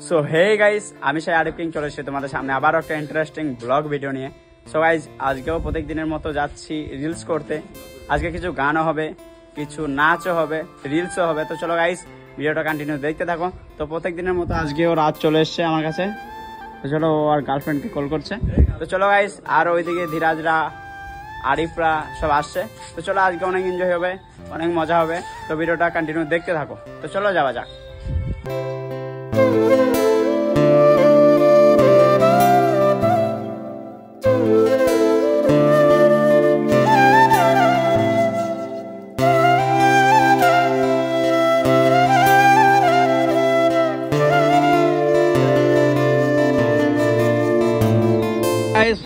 So hey guys, আমি সেই Arif king চলে এসেছি তোমাদের সামনে আবার একটা ইন্টারেস্টিং ব্লগ ভিডিও নিয়ে। সো গাইস, আজকেও প্রত্যেক দিনের মতো যাচ্ছি রিলস করতে। আজকে কিছু গানও হবে, কিছু নাচও হবে, রিলসও হবে। তো চলো গাইস, ভিডিওটা কন্টিনিউ দেখতে থাকো। তো প্রত্যেক দিনের মতো আজকেও রাত চলে এসছে আমার কাছে। তো চলো, ও আর গার্লফ্রেন্ডকে কল করছে। তো চলো গাইস, আর ওইদিকে ধীরাজরা, আরিফরা সব আসছে। তো চলো, আজকে অনেক এনজয় হবে, অনেক মজা হবে। তো ভিডিওটা কন্টিনিউ দেখতে থাকো। তো চলো যাওয়া যাক।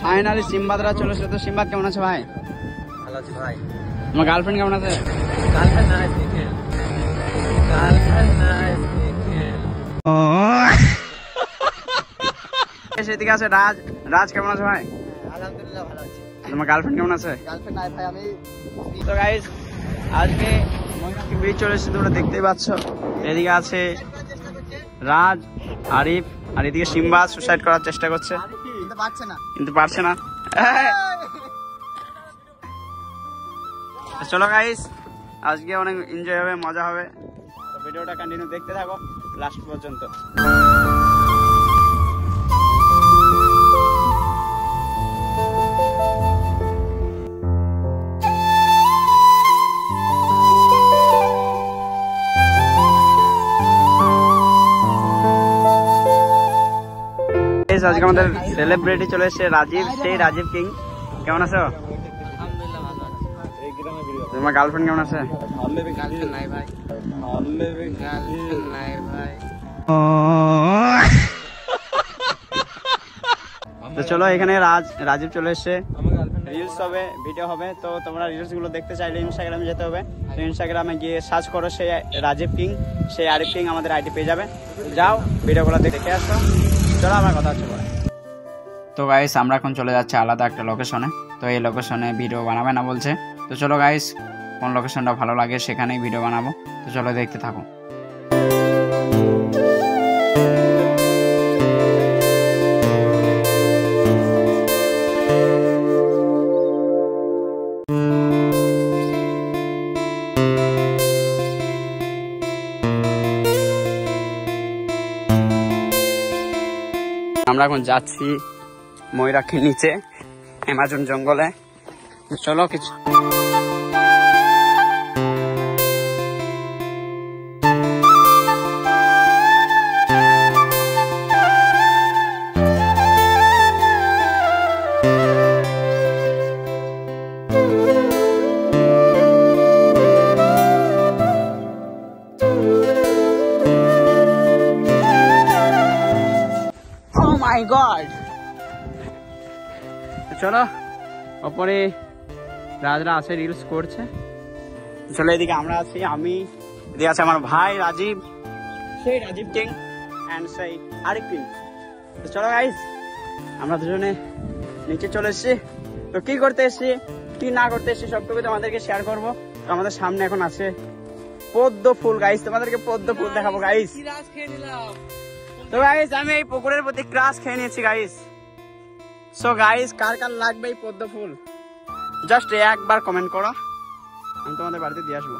ফাইনালি সিম্বাদরা চলে এসেছে। তো সিম্বাদ কেমন আছে ভাই? ভালো আছি ভাই। তোমার গার্লফ্রেন্ড কেমন আছে? গার্লফ্রেন্ড নাই, সিঙ্গেল। গার্লফ্রেন্ড নাই, সিঙ্গেল। সেদিকে আছে রাজ। রাজ কেমন আছে ভাই? আলহামদুলিল্লাহ ভালো আছি। তোমার গার্লফ্রেন্ড কেমন আছে? গার্লফ্রেন্ড নাই ভাই, আমি। তো গাইস, আজকে ময়নাকি ব্রিজ চলে এসেছে, তোমরা দেখতেই পাচ্ছ। এদিকে আছে রাজ, আরিফ, আর এদিকে সিম্বাদ সুসাইড করার চেষ্টা করছে, কিন্তু পারছে না। চলো গাইস, আজকে অনেক এনজয় হবে, মজা হবে। তো ভিডিওটা কন্টিনিউ দেখতে থাকো লাস্ট পর্যন্ত। আজকে আমাদের সেলিব্রিটি চলে এসেছে, রাজীব, সেই রাজীব কিং। কেমন আছো? আলহামদুলিল্লাহ ভালো আছি। তোমার গার্লফ্রেন্ড কেমন আছে? গার্লফ্রেন্ড নাই ভাই। গার্লফ্রেন্ড নাই ভাই। তো চলো, এখানে রাজীব চলে এসছে। রিলস হবে, ভিডিও হবে। তো তোমরা রিলস গুলো দেখতে চাইলে ইনস্টাগ্রামে যেতে হবে। তো ইনস্টাগ্রামে গিয়ে সার্চ করো সেই রাজীব কিং, সেই আরিফ কিং, আমাদের আইডি পেয়ে যাবে। যাও, ভিডিওগুলো দেখে আসো। চলো, আমার কথা হচ্ছে পরে। তো গাইস, আমরা এখন চলে যাচ্ছি আলাদা একটা লোকেশনে। তো এই লোকেশনে ভিডিও বানাবে না বলছে। তো চলো গাইস, কোন লোকেশনটা ভালো লাগে সেখানেই ভিডিও বানাবো। তো চলো দেখতে থাকো। আমরা এখন যাচ্ছি ময়ূরাক্ষীর নিচে, অ্যামাজন জঙ্গলে। চলো কিছু মাই গড। চলো, ওপরে রাজরা আছে, রিলস করছে। চলো, এদিকে আমরা আছি, আমি, এদিকে আছে আমার ভাই রাজীব, সেই রাজীব কিং অ্যান্ড সেই আরিফ কিং। তো চলো গাইস, আমরা দুজনে নিচে চলে এসেছি। তো কি করতে এসেছি, কি না করতে এসেছি, সবটুকু তোমাদেরকে শেয়ার করবো। তো আমাদের সামনে এখন আছে পদ্ম ফুল গাইস, তোমাদেরকে পদ্ম ফুল দেখাবো গাইস। তো গাইস, আমি এই পুকুরের প্রতি ক্রাশ খেয়ে নিয়েছি গাইস। সো গাইস, কার কার লাগবে এই পদ্ম ফুল, জাস্ট একবার কমেন্ট করো, আমি তোমাদের বাড়িতে দিয়ে আসবো।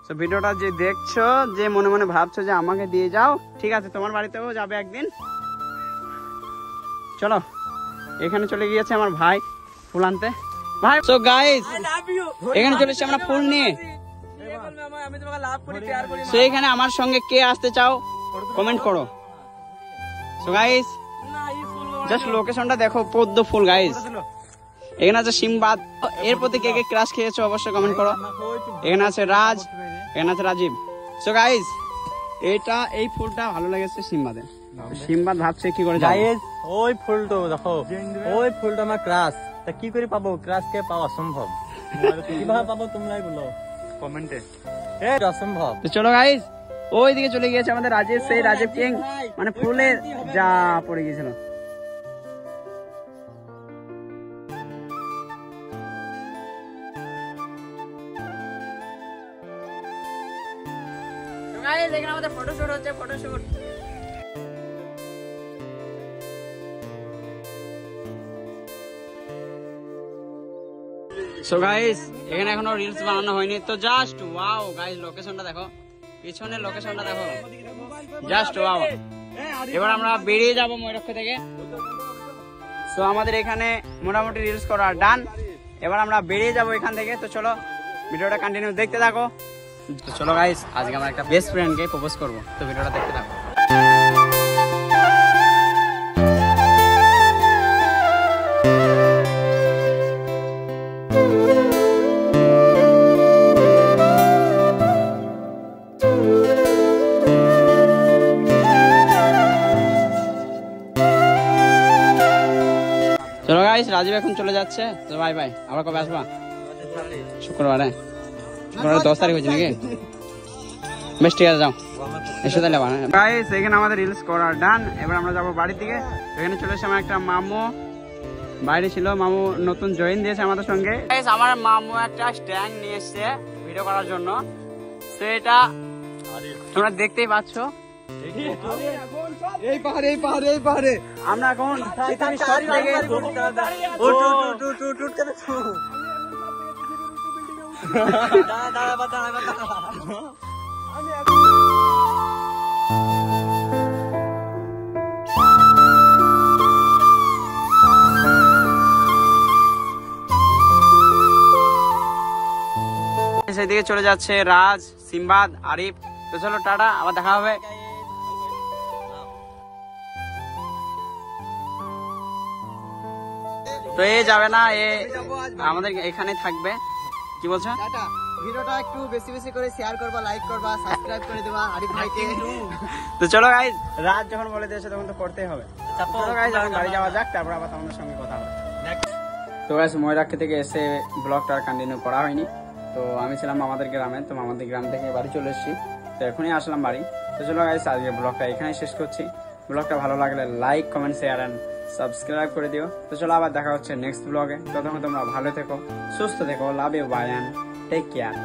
সো ভিডিওটা যে দেখছো, যে মনে মনে ভাবছো যে আমাকে দিয়ে যাও, ঠিক আছে, তোমার বাড়িতেও যাবে একদিন। চলো, এখানে চলে গিয়েছে আমার ভাই ফুল আনতে। ভাই, সো গাইস, এখানে চলে এসেছি আমরা ফুল নিয়ে। সো এখানে আমার সঙ্গে কে আসতে চাও কমেন্ট করো। সো গাইস, জাস্ট লোকেশনটা দেখো, পদ্ম ফুল গাইস। এখানে আছে সিম্বাদ, এর প্রতি কে কে ক্রাশ খেয়েছো অবশ্যই কমেন্ট করো। এখানে আছে রাজ, এখানে আছে রাজীব। সো গাইস, এই ফুলটা ভালো লেগেছে সিম্বাদের। সিম্বাদ ভাবছে কি করে যাবে। ওই ফুলটা দেখো, ওই ফুলটা আমার ক্রাশ। তা কি করে পাবো? ক্রাশ কে পাওয়া সম্ভব? কিভাবে পাবো তোমরাই বলো কমেন্টে। অসম্ভব। তো চলো গাইস, ওই দিকে চলে গিয়েছে আমাদের রাজীব, সেই রাজীব কিং, মানে ফুলের যা পড়ে গিয়েছিল। গাইস, এখানে আমাদের ফটোশুট হচ্ছে, ফটোশুট। সো গাইস এখানে এখনো রিলস বানানো হয়নি, তো জাস্ট ওয়াও গাইস, লোকেশনটা দেখো, পিছনের লোকেশনটা দেখো, জাস্ট ওয়াও। এবার আমরা বেরিয়ে যাবো ময়ূরক্ষী থেকে। সো আমাদের এখানে মোটামুটি রিলস করা ডান, এবার আমরা বেরিয়ে যাবো এখান থেকে। তো চলো ভিডিওটা কন্টিনিউ দেখতে থাকো। তো চলো গাইস, আজকে আমার একটা বেস্ট ফ্রেন্ডকে প্রপোজ করবো, তো ভিডিওটা দেখতে থাকো। চলো গাইস, রাজীব এখন চলে যাচ্ছে, তো বাই বাই। আবার কবে আসবা? শুক্রবারে। শুক্রবার 10 তারিখ হয়েছে নাকি? বেশ ঠিক আছে, যাও এসে তাহলে আবার। গাইস এখানে আমাদের রিলস করা ডান, এবার আমরা যাবো বাড়ির দিকে। এখানে চলে এসে আমার একটা মামু বাইরে ছিল, মামু নতুন জয়েন দিয়েছে আমাদের সঙ্গে। গাইস আমার মামু একটা স্ট্যান্ড নিয়ে এসছে ভিডিও করার জন্য, তো এটা তোমরা দেখতেই পাচ্ছ। এই পাহাড়ে এই পাহাড়ে এই পাহাড়ে আমরা এখন সব থেকে সেদিকে চলে যাচ্ছে রাজ, সিম্বাদ, আরিফ। তো চলো টাটা, আবার দেখা হবে। তো এ যাবে না, এ আমাদের এখানে থাকবে। কি বলছো? ভিডিওটা একটু বেশি বেশি করে শেয়ার করবা, লাইক করবা, সাবস্ক্রাইব করে দেবা আরিফ ভাইকে। তো চলো গাইজ, রাত যখন বলে দিয়েছে তখন তো করতেই হবে। চলো গাইজ, এখন বাড়ি যাওয়া যাক, তারপর আবার তোমাদের সঙ্গে কথা হবে। তো গাইজ ময়ূরাক্ষী থেকে এসে ব্লগটা কন্টিনিউ করা হয়নি। তো আমি ছিলাম আমাদের গ্রামে, তো আমাদের গ্রাম থেকে বাড়ি চলে এসেছি, তো এখনই আসলাম বাড়ি। তো চলো গাইজ, আজকে ব্লগটা এখানেই শেষ করছি। ব্লগটা ভালো লাগলে like, comment, share and subscribe করে দিও। তো চলো আবার দেখা হচ্ছে নেক্সট ব্লগে। ততক্ষণ তোমরা ভালো থেকো, সুস্থ থেকো, love you, bye and take care.